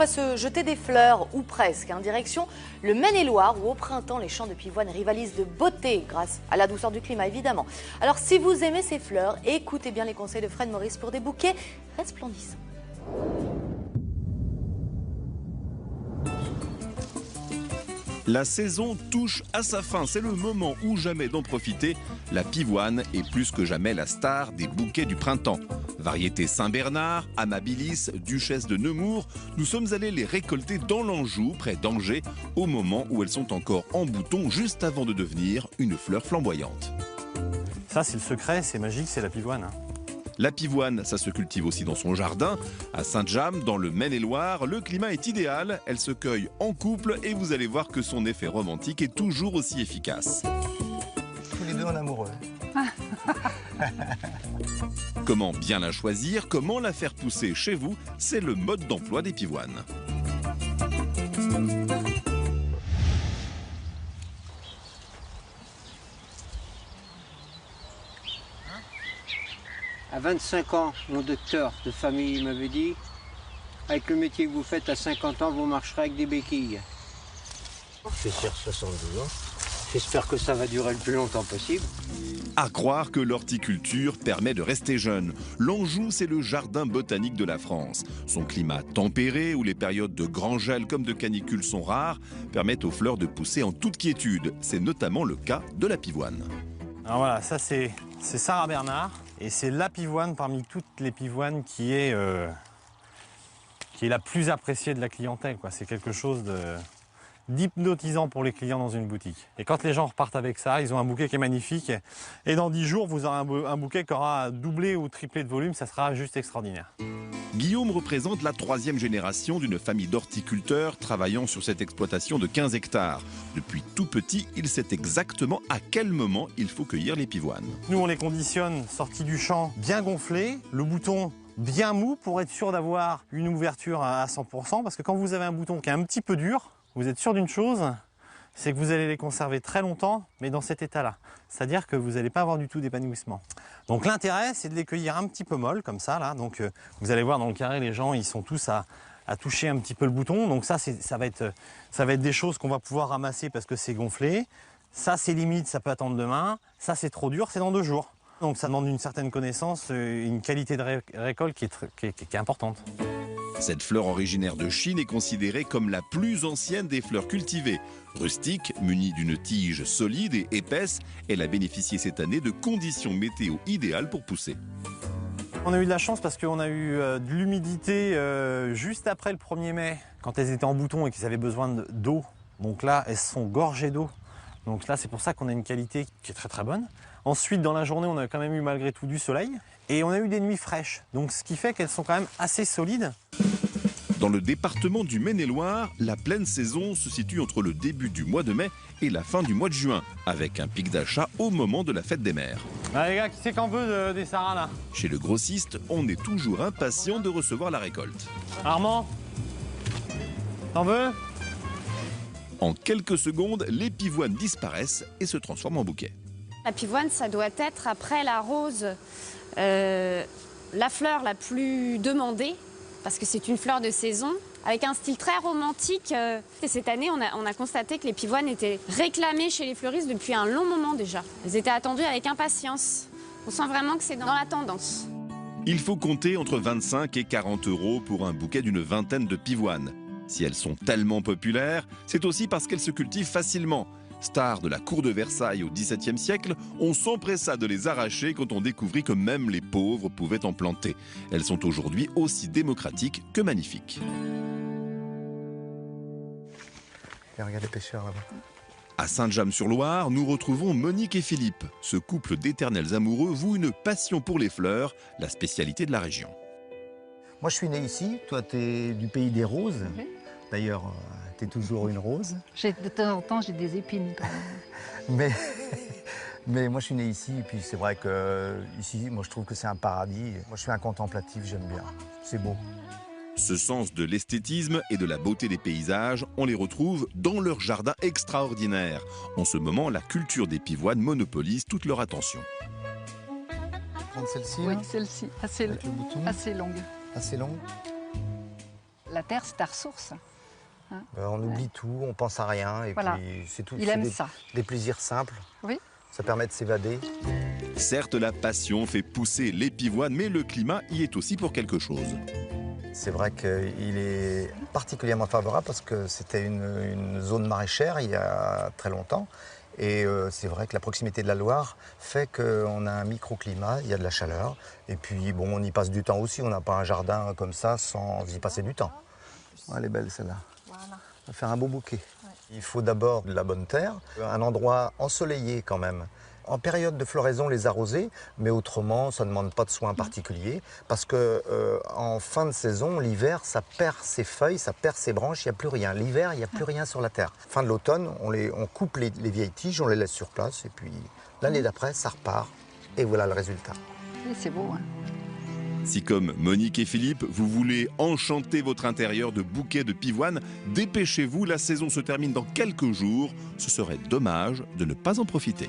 va se jeter des fleurs, ou presque, en direction le Maine-et-Loire, où au printemps, les champs de pivoine rivalisent de beauté, grâce à la douceur du climat, évidemment. Alors, si vous aimez ces fleurs, écoutez bien les conseils de Fred Maurice pour des bouquets resplendissants. La saison touche à sa fin, c'est le moment ou jamais d'en profiter. La pivoine est plus que jamais la star des bouquets du printemps. Variété Saint-Bernard, Amabilis, Duchesse de Nemours, nous sommes allés les récolter dans l'Anjou, près d'Angers, au moment où elles sont encore en bouton, juste avant de devenir une fleur flamboyante. Ça, c'est le secret, c'est magique, c'est la pivoine. La pivoine, ça se cultive aussi dans son jardin. À Saint-James, dans le Maine-et-Loire, le climat est idéal. Elle se cueille en couple et vous allez voir que son effet romantique est toujours aussi efficace. Tous les deux en amoureux. Comment bien la choisir, comment la faire pousser chez vous, c'est le mode d'emploi des pivoines. À 25 ans, mon docteur de famille m'avait dit « Avec le métier que vous faites à 50 ans, vous marcherez avec des béquilles. » J'ai sur 72 ans. J'espère que ça va durer le plus longtemps possible. À croire que l'horticulture permet de rester jeune. L'Anjou, c'est le jardin botanique de la France. Son climat tempéré, où les périodes de grand gel comme de canicule sont rares, permettent aux fleurs de pousser en toute quiétude. C'est notamment le cas de la pivoine. Alors voilà, ça c'est Sarah Bernard. Et c'est la pivoine parmi toutes les pivoines qui est la plus appréciée de la clientèle. C'est quelque chose d'hypnotisant pour les clients dans une boutique. Et quand les gens repartent avec ça, ils ont un bouquet qui est magnifique. Et dans 10 jours, vous aurez un bouquet qui aura doublé ou triplé de volume. Ça sera juste extraordinaire. Guillaume représente la 3e génération d'une famille d'horticulteurs travaillant sur cette exploitation de 15 hectares. Depuis tout petit, il sait exactement à quel moment il faut cueillir les pivoines. Nous, on les conditionne sortis du champ bien gonflés, le bouton bien mou pour être sûr d'avoir une ouverture à 100%. Parce que quand vous avez un bouton qui est un petit peu dur, vous êtes sûr d'une chose, c'est que vous allez les conserver très longtemps, mais dans cet état-là. C'est-à-dire que vous n'allez pas avoir du tout d'épanouissement. Donc l'intérêt, c'est de les cueillir un petit peu molles, comme ça. Là. Donc vous allez voir dans le carré, les gens, ils sont tous à toucher un petit peu le bouton. Donc ça va être des choses qu'on va pouvoir ramasser parce que c'est gonflé. Ça, c'est limite, ça peut attendre demain. Ça, c'est trop dur, c'est dans 2 jours. Donc ça demande une certaine connaissance, une qualité de récolte qui est importante. Cette fleur originaire de Chine est considérée comme la plus ancienne des fleurs cultivées. Rustique, munie d'une tige solide et épaisse, elle a bénéficié cette année de conditions météo idéales pour pousser. On a eu de la chance parce qu'on a eu de l'humidité juste après le 1er mai, quand elles étaient en bouton et qu'elles avaient besoin d'eau. Donc là, elles sont gorgées d'eau. Donc là, c'est pour ça qu'on a une qualité qui est très très bonne. Ensuite, dans la journée, on a quand même eu malgré tout du soleil. Et on a eu des nuits fraîches. Donc ce qui fait qu'elles sont quand même assez solides. Dans le département du Maine-et-Loire, la pleine saison se situe entre le début du mois de mai et la fin du mois de juin, avec un pic d'achat au moment de la fête des mères. Ah, les gars, qui c'est qu'en veut des Sarah là? Chez le grossiste, on est toujours impatient de recevoir la récolte. Armand, t'en veux? En quelques secondes, les pivoines disparaissent et se transforment en bouquets. La pivoine, ça doit être, après la rose, la fleur la plus demandée, parce que c'est une fleur de saison, avec un style très romantique. Et cette année, on a constaté que les pivoines étaient réclamées chez les fleuristes depuis un long moment déjà. Elles étaient attendues avec impatience. On sent vraiment que c'est dans la tendance. Il faut compter entre 25 et 40 € pour un bouquet d'une vingtaine de pivoines. Si elles sont tellement populaires, c'est aussi parce qu'elles se cultivent facilement. Stars de la cour de Versailles au XVIIe siècle, on s'empressa de les arracher quand on découvrit que même les pauvres pouvaient en planter. Elles sont aujourd'hui aussi démocratiques que magnifiques. Et regarde les pêcheurs là-bas. À Saint-James-sur-Loire, nous retrouvons Monique et Philippe. Ce couple d'éternels amoureux voue une passion pour les fleurs, la spécialité de la région. Moi, je suis né ici. Toi, tu es du pays des roses. D'ailleurs, tu es toujours une rose. De temps en temps, j'ai des épines quand même. Mais moi, je suis né ici. Et puis, c'est vrai que ici, moi, je trouve que c'est un paradis. Moi, je suis un contemplatif, j'aime bien. C'est beau. Ce sens de l'esthétisme et de la beauté des paysages, on les retrouve dans leur jardin extraordinaire. En ce moment, la culture des pivoines monopolise toute leur attention. Prendre celle-ci. Oui, là, celle-ci, avec le bouton. assez longue. Assez longue. La terre, c'est ta ressource. On oublie tout, on pense à rien et Voilà. puis c'est tout. Il c'est aime ça. Des plaisirs simples. Oui. Ça permet de s'évader. Certes, la passion fait pousser les pivoines, mais le climat y est aussi pour quelque chose. C'est vrai qu'il est particulièrement favorable parce que c'était une zone maraîchère il y a très longtemps. Et c'est vrai que la proximité de la Loire fait qu'on a un microclimat, il y a de la chaleur. Et puis bon, on y passe du temps aussi, on n'a pas un jardin comme ça sans y passer du temps. Elle est belle celle-là. Voilà. On va faire un beau bouquet. Il faut d'abord de la bonne terre, un endroit ensoleillé quand même. En période de floraison, les arroser, mais autrement, ça ne demande pas de soins particuliers. Parce que en fin de saison, l'hiver, ça perd ses feuilles, ça perd ses branches, il n'y a plus rien. L'hiver, il n'y a plus rien sur la terre. Fin de l'automne, on coupe les vieilles tiges, on les laisse sur place, et puis l'année d'après, ça repart. Et voilà le résultat. Oui, c'est beau. Hein. Si comme Monique et Philippe, vous voulez enchanter votre intérieur de bouquets de pivoine, dépêchez-vous, la saison se termine dans quelques jours. Ce serait dommage de ne pas en profiter.